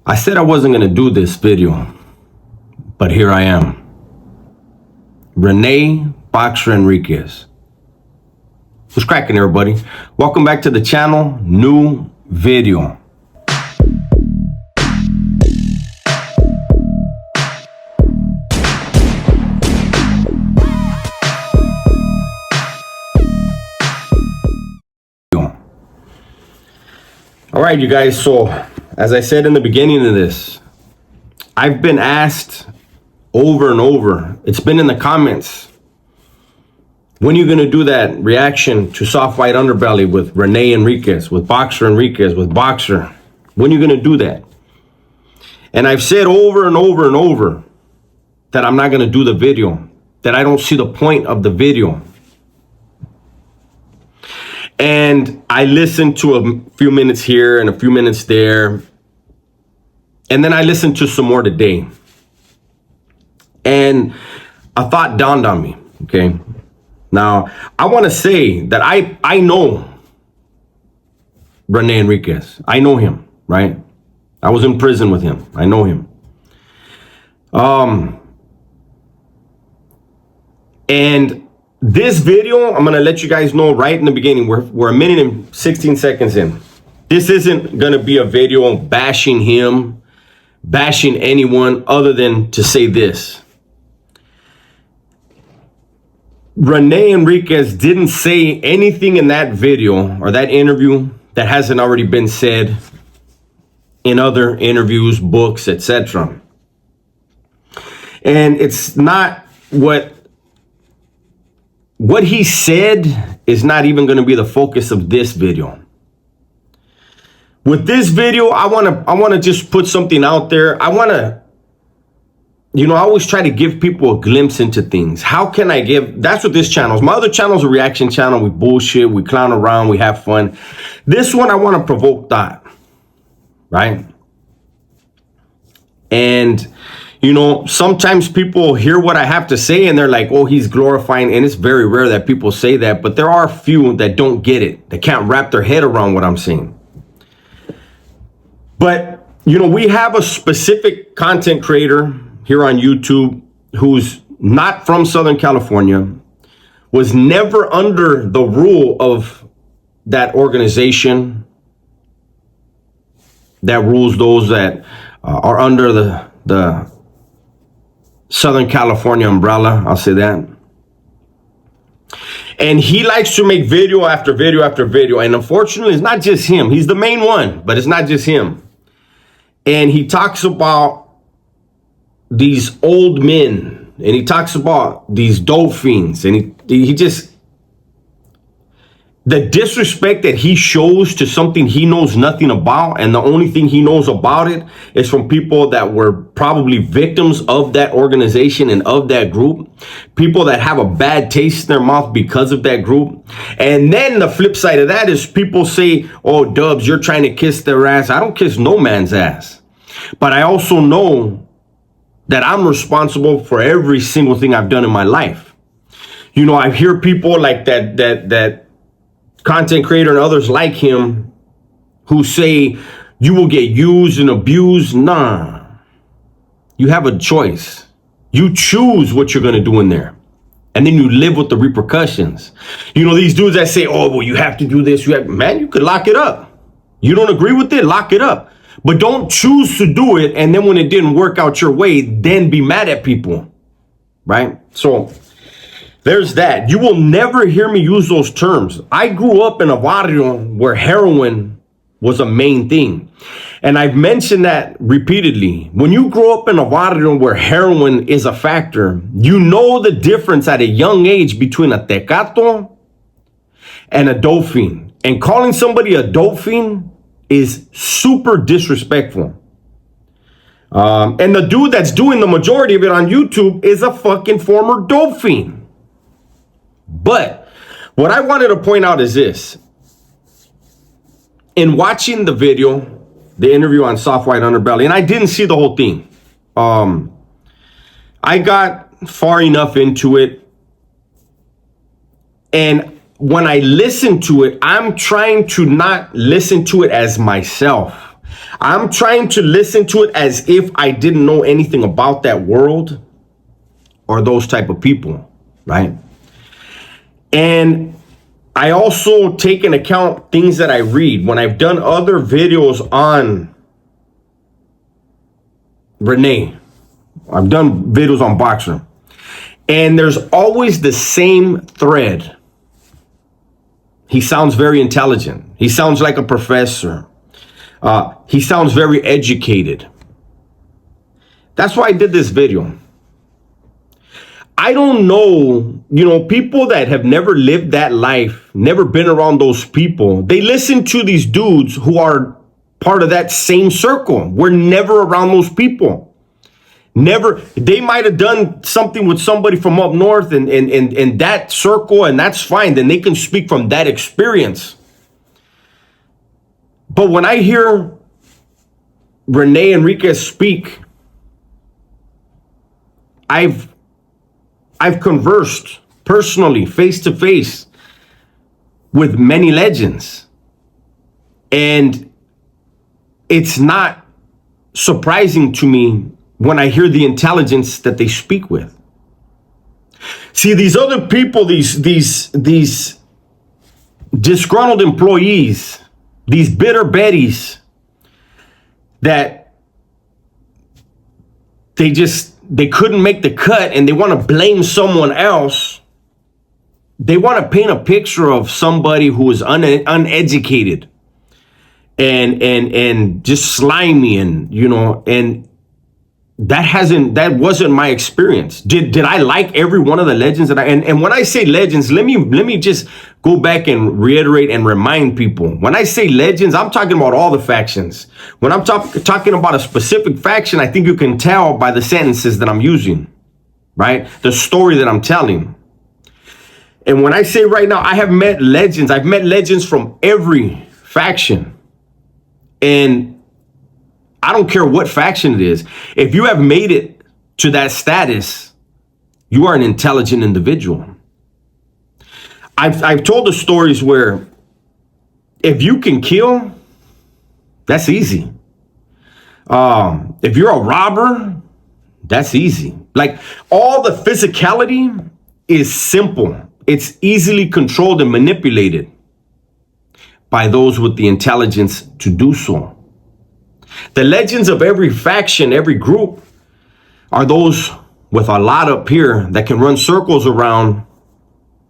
I said I wasn't going to do this video, but here I am. Rene, Boxer Enriquez. What's cracking, everybody? Welcome back to the channel. New video. All right, you guys. So, as I said in the beginning of this, I've been asked over and over. It's been in the comments. When are you going to do that reaction to Soft White Underbelly with Rene Enriquez, with Boxer Enriquez, with Boxer? When are you going to do that? And I've said over and over and over that I'm not going to do the video, that I don't see the point of the video. And I listened to a few minutes here and a few minutes there. And then I listened to some more today. And a thought dawned on me, okay? Now, I want to say that I know Rene Enriquez. I know him, right? I was in prison with him. I know him. And this video, I'm going to let you guys know right in the beginning. We're a minute and 16 seconds in. This isn't going to be a video bashing him, bashing anyone, other than to say this. Rene Enriquez didn't say anything in that video or that interview that hasn't already been said in other interviews, books, etc. And it's not what he said is not even going to be the focus of this video. With this video, I want to just put something out there. I always try to give people a glimpse into things. How can I give? That's what this channel is. My other channel is a reaction channel. We bullshit, we clown around, we have fun. This one, I want to provoke thought, right? And, sometimes people hear what I have to say and they're like, oh, he's glorifying. And it's very rare that people say that. But there are a few that don't get it, that can't wrap their head around what I'm saying. But, we have a specific content creator here on YouTube who's not from Southern California, was never under the rule of that organization that rules those that are under the Southern California umbrella. I'll say that. And he likes to make video after video after video. And unfortunately, it's not just him. He's the main one, but it's not just him. And he talks about these old men, and he talks about these dope fiends, and he just, the disrespect that he shows to something he knows nothing about, and the only thing he knows about it is from people that were probably victims of that organization and of that group, people that have a bad taste in their mouth because of that group. And then the flip side of that is people say, oh, Dubs, you're trying to kiss their ass. I don't kiss no man's ass. But I also know that I'm responsible for every single thing I've done in my life. I hear people like that content creator and others like him who say you will get used and abused. Nah, you have a choice. You choose what you're going to do in there. And then you live with the repercussions. These dudes that say, oh, well, you have to do this. Man, you could lock it up. You don't agree with it? Lock it up. But don't choose to do it, and then when it didn't work out your way, then be mad at people, right? So there's that. You will never hear me use those terms. I grew up in a barrio where heroin was a main thing. And I've mentioned that repeatedly. When you grow up in a barrio where heroin is a factor, you know the difference at a young age between a tecato and a dope fiend. And calling somebody a dope fiend is super disrespectful. And the dude that's doing the majority of it on YouTube is a fucking former dope fiend. But what I wanted to point out is this. In watching the video, the interview on Soft White Underbelly, and I didn't see the whole thing. I got far enough into it. And when I listen to it, I'm trying to not listen to it as myself. I'm trying to listen to it as if I didn't know anything about that world or those type of people, right? And I also take into account things that I read. When I've done other videos on Rene, I've done videos on Boxer, and there's always the same thread. He sounds very intelligent. He sounds like a professor. He sounds very educated. That's why I did this video. I don't know, people that have never lived that life, never been around those people, they listen to these dudes who are part of that same circle. We're never around those people. Never. They might have done something with somebody from up north and that circle, and that's fine. Then they can speak from that experience. But when I hear Rene Enriquez speak, I've conversed personally, face to face, with many legends. And it's not surprising to me when I hear the intelligence that they speak with. See, these other people, these disgruntled employees, these bitter Bettys that they couldn't make the cut and they want to blame someone else. They want to paint a picture of somebody who is uneducated and just slimy and that wasn't my experience. Did I like every one of the legends that and when I say legends, let me just go back and reiterate and remind people. When I say legends, I'm talking about all the factions. When I'm talking about a specific faction, I think you can tell by the sentences that I'm using, right? The story that I'm telling. And when I say right now, I have met legends. I've met legends from every faction. And I don't care what faction it is. If you have made it to that status, you are an intelligent individual. I've told the stories where if you can kill, that's easy. If you're a robber, that's easy. Like all the physicality is simple. It's easily controlled and manipulated by those with the intelligence to do so. The legends of every faction, every group, are those with a lot up here that can run circles around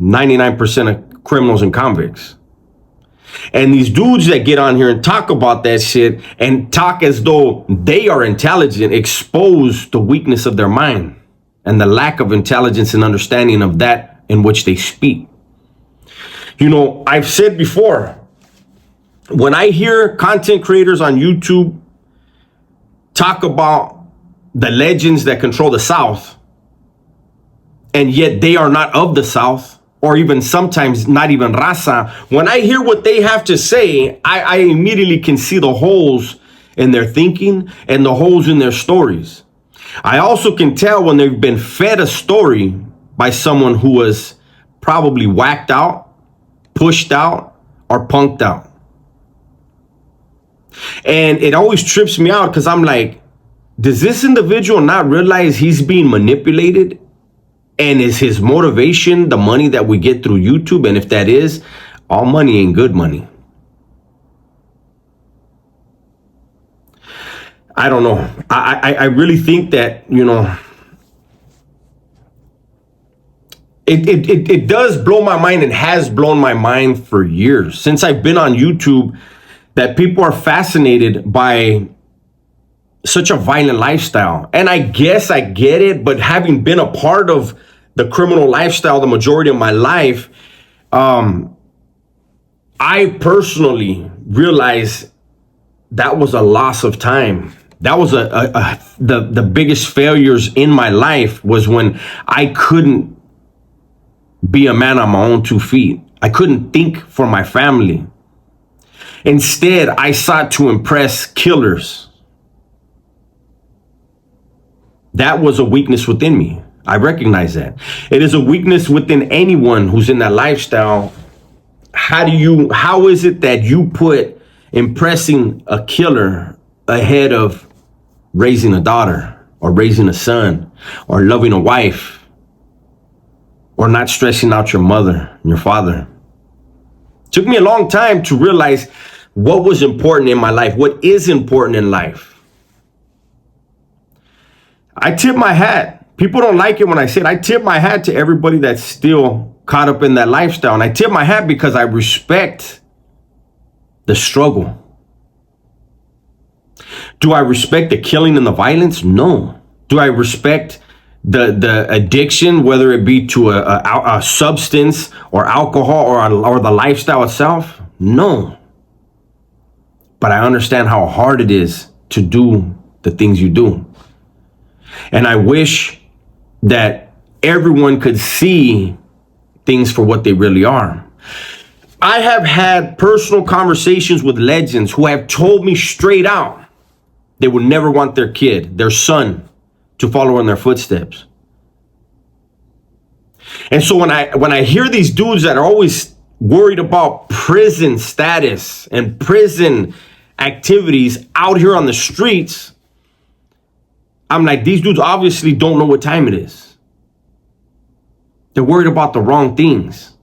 99% of criminals and convicts. And these dudes that get on here and talk about that shit and talk as though they are intelligent expose the weakness of their mind and the lack of intelligence and understanding of that in which they speak. I've said before, when I hear content creators on YouTube talk about the legends that control the South, and yet they are not of the South, or even sometimes not even raza, when I hear what they have to say, I immediately can see the holes in their thinking and the holes in their stories. I also can tell when they've been fed a story by someone who was probably whacked out, pushed out, or punked out. And it always trips me out because I'm like, does this individual not realize he's being manipulated? And is his motivation the money that we get through YouTube? And if that is, all money ain't good money. I don't know. I really think that, it does blow my mind and has blown my mind for years since I've been on YouTube, that people are fascinated by such a violent lifestyle. And I guess I get it, but having been a part of the criminal lifestyle the majority of my life, I personally realized that was a loss of time. That was the biggest failures in my life was when I couldn't be a man on my own 2 feet. I couldn't think for my family. Instead, I sought to impress killers. That was a weakness within me. I recognize that. It is a weakness within anyone who's in that lifestyle. How is it that you put impressing a killer ahead of raising a daughter or raising a son or loving a wife or not stressing out your mother and your father. It took me a long time to realize what was important in my life, what is important in life. I tip my hat. People don't like it when I say it. I tip my hat to everybody that's still caught up in that lifestyle. And I tip my hat because I respect the struggle. Do I respect the killing and the violence? No. Do I respect the addiction, whether it be to a substance or alcohol or the lifestyle itself? No. But I understand how hard it is to do the things you do. And I wish that everyone could see things for what they really are. I have had personal conversations with legends who have told me straight out they would never want their kid, their son, to follow in their footsteps. And so when I hear these dudes that are always worried about prison status and prison activities out here on the streets, I'm like, these dudes obviously don't know what time it is. They're worried about the wrong things.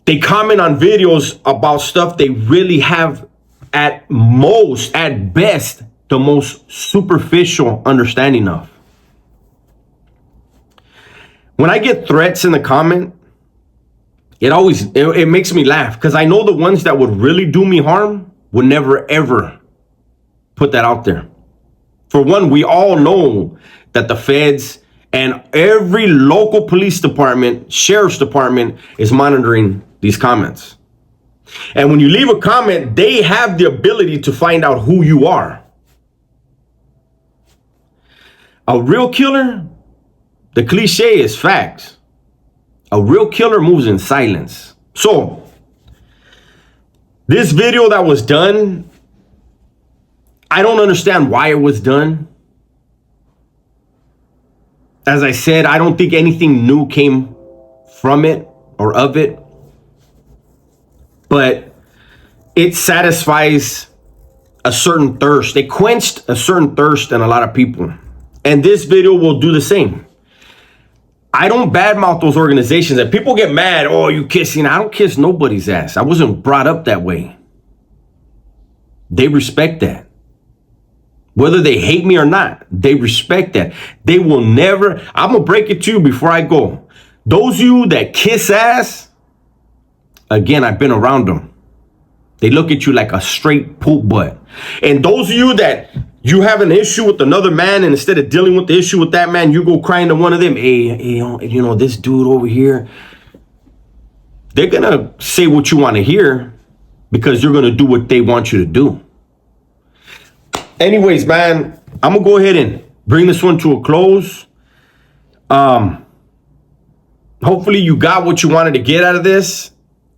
They comment on videos about stuff they really have at best, the most superficial understanding of. When I get threats in the comment, it makes me laugh because I know the ones that would really do me harm would never, ever put that out there. For one, we all know that the feds and every local police department, sheriff's department is monitoring these comments. And when you leave a comment, they have the ability to find out who you are. A real killer, the cliche is facts. A real killer moves in silence. So, this video that was done, I don't understand why it was done. As I said, I don't think anything new came from it or of it. But it satisfies a certain thirst. It quenched a certain thirst in a lot of people. And this video will do the same. I don't badmouth those organizations. And people get mad, oh, you kissing. I don't kiss nobody's ass. I wasn't brought up that way. They respect that. Whether they hate me or not, they respect that. They will never, I'm going to break it to you before I go. Those of you that kiss ass, again, I've been around them. They look at you like a straight poop butt. And those of you that you have an issue with another man, and instead of dealing with the issue with that man, you go crying to one of them, hey, this dude over here. They're going to say what you want to hear because you're going to do what they want you to do. Anyways, man, I'm going to go ahead and bring this one to a close. Hopefully you got what you wanted to get out of this.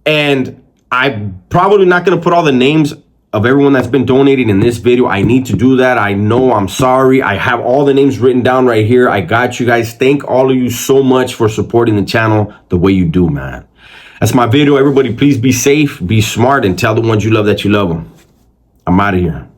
And I'm probably not going to put all the names of everyone that's been donating in this video. I need to do that. I know, I'm sorry. I have all the names written down right here. I got you guys. Thank all of you so much for supporting the channel the way you do, man. That's my video. Everybody, please be safe, be smart, and tell the ones you love that you love them. I'm out of here.